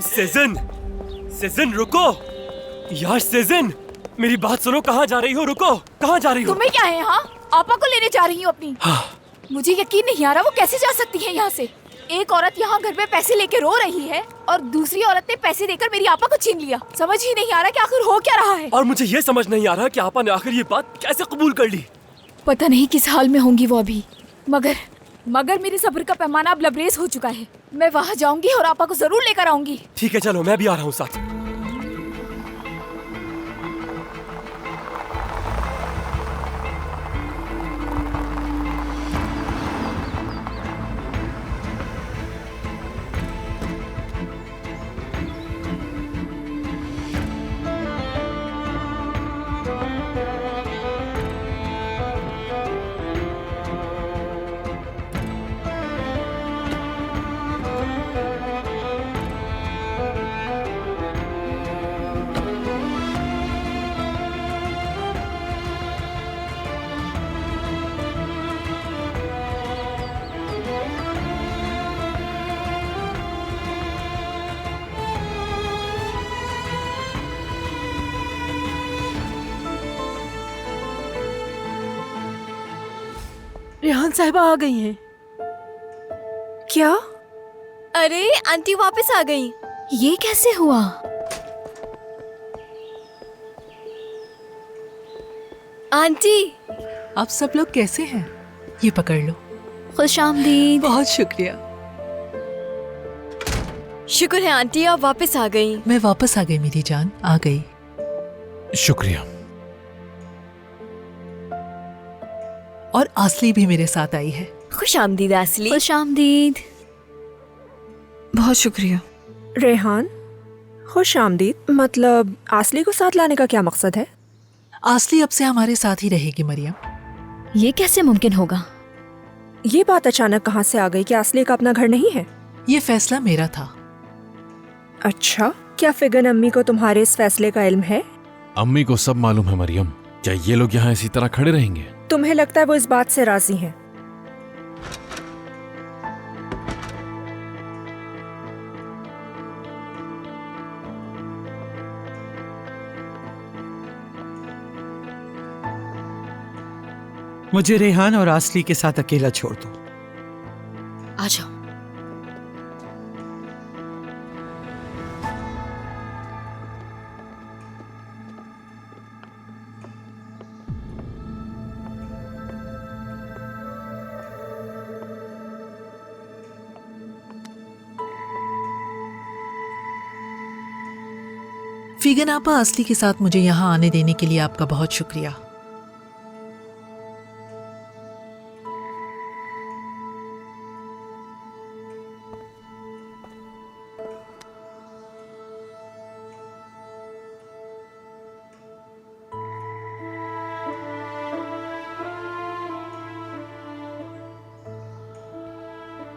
Schezwan, Schezwan रुको यार। Schezwan मेरी बात सुनो, कहाँ जा रही हो? रुको, कहाँ जा रही हो? तुम्हें क्या है? हाँ, आपा को लेने जा रही हूँ अपनी। मुझे यकीन नहीं आ रहा वो कैसे जा सकती है यहाँ से। एक औरत यहाँ घर में पैसे लेके रो रही है और दूसरी औरत ने पैसे देकर मेरी आपा को छीन लिया। समझ ही नहीं आ रहा कि आखिर हो क्या रहा है। और मुझे ये समझ नहीं आ रहा कि आपा ने आखिर ये बात कैसे कबूल कर ली। पता नहीं किस हाल में होंगी वो अभी, मगर मेरे सब्र का पैमाना अब लबरेज हो चुका है। मैं वहाँ जाऊंगी और आपा को जरूर लेकर आऊंगी। ठीक है चलो, मैं भी आ रहा हूँ साथ। रेहान साहिबा आ गई हैं। क्या? अरे आंटी वापस आ गई। ये कैसे हुआ? आंटी आप सब लोग कैसे हैं? ये पकड़ लो। खुशामदीद। बहुत शुक्रिया। शुक्र है आंटी आप वापस आ गई। मैं वापस आ गई मेरी जान, आ गई। शुक्रिया। और आसली भी मेरे साथ आई है। खुशामदीद आसली। खुशामदीद। बहुत शुक्रिया। रेहान, खुश आमदीद। मतलब आसली को साथ लाने का क्या मकसद है? आसली अब से हमारे साथ ही रहेगी मरियम। ये कैसे मुमकिन होगा? ये बात अचानक कहाँ से आ गई कि आसली का अपना घर नहीं है? ये फैसला मेरा था। अच्छा, क्या फिगन अम्मी को तुम्हारे इस फैसले का इल्म है? अम्मी को सब मालूम है मरियम। क्या ये लोग यहाँ इसी तरह खड़े रहेंगे? तुम्हें लगता है वो इस बात से राजी हैं? मुझे रेहान और आसली के साथ अकेला छोड़ दो। आ जाओ। फिगन आपा, आसली के साथ मुझे यहाँ आने देने के लिए आपका बहुत शुक्रिया।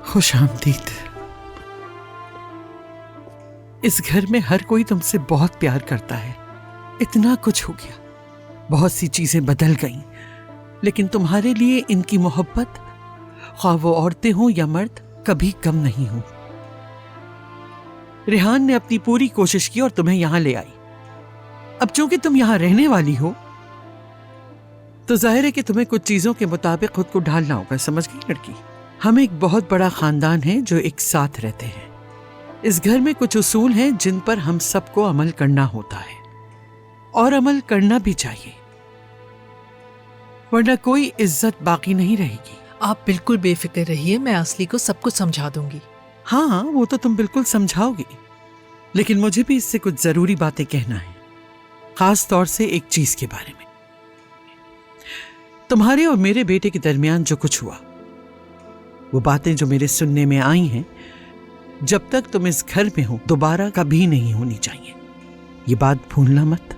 खुश आमदीद। इस घर में हर कोई तुमसे बहुत प्यार करता है। इतना कुछ हो गया, बहुत सी चीजें बदल गईं, लेकिन तुम्हारे लिए इनकी मोहब्बत, ख्वाह वो औरतें हों या मर्द, कभी कम नहीं हो। रेहान ने अपनी पूरी कोशिश की और तुम्हें यहां ले आई। अब चूंकि तुम यहां रहने वाली हो तो जाहिर है कि तुम्हें कुछ चीजों के मुताबिक खुद को ढालना होगा। समझ गई लड़की? हम एक बहुत बड़ा खानदान है जो एक साथ रहते हैं। इस घर में कुछ उसूल हैं जिन पर हम सबको अमल करना होता है और अमल करना भी चाहिए, वरना कोई इज्जत बाकी नहीं रहेगी। आप बिल्कुल बेफिक्र रहिए, मैं आसली को सब कुछ समझा दूंगी। हाँ, वो तो तुम बिल्कुल समझाओगी, लेकिन मुझे भी इससे कुछ जरूरी बातें कहना है, खास तौर से एक चीज के बारे में। तुम्हारे और मेरे बेटे के दरमियान जो कुछ हुआ, वो बातें जो मेरे सुनने में आई हैं, जब तक तुम इस घर में हो दोबारा कभी नहीं होनी चाहिए। ये बात भूलना मत।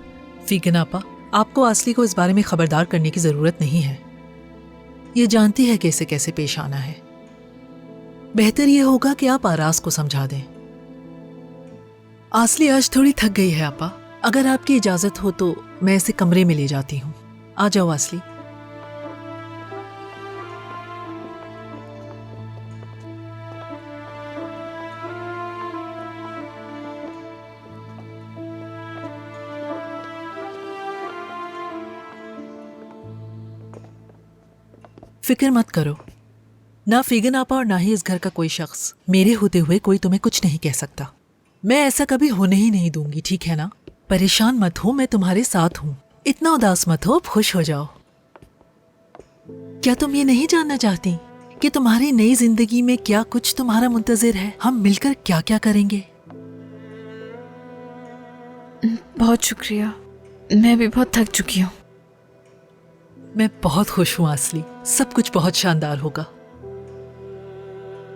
फिगन आपा, आपको आसली को इस बारे में खबरदार करने की जरूरत नहीं है। ये जानती है कि इसे कैसे पेश आना है। बेहतर ये होगा कि आप आराज को समझा दें। आसली आज थोड़ी थक गई है आपा, अगर आपकी इजाजत हो तो मैं इसे कमरे में ले जाती हूँ। आ जाओ आसली। फिक्र मत करो, ना फिगन आपा और ना ही इस घर का कोई शख्स मेरे होते हुए कोई तुम्हें कुछ नहीं कह सकता। मैं ऐसा कभी होने ही नहीं दूंगी, ठीक है ना? परेशान मत हो, मैं तुम्हारे साथ हूँ। इतना उदास मत हो, अब खुश हो जाओ। क्या तुम ये नहीं जानना चाहती कि तुम्हारी नई जिंदगी में क्या कुछ तुम्हारा मुंतजिर है? हम मिलकर क्या क्या करेंगे? बहुत शुक्रिया, मैं भी बहुत थक चुकी हूँ। मैं बहुत खुश हूँ आसली, सब कुछ बहुत शानदार होगा।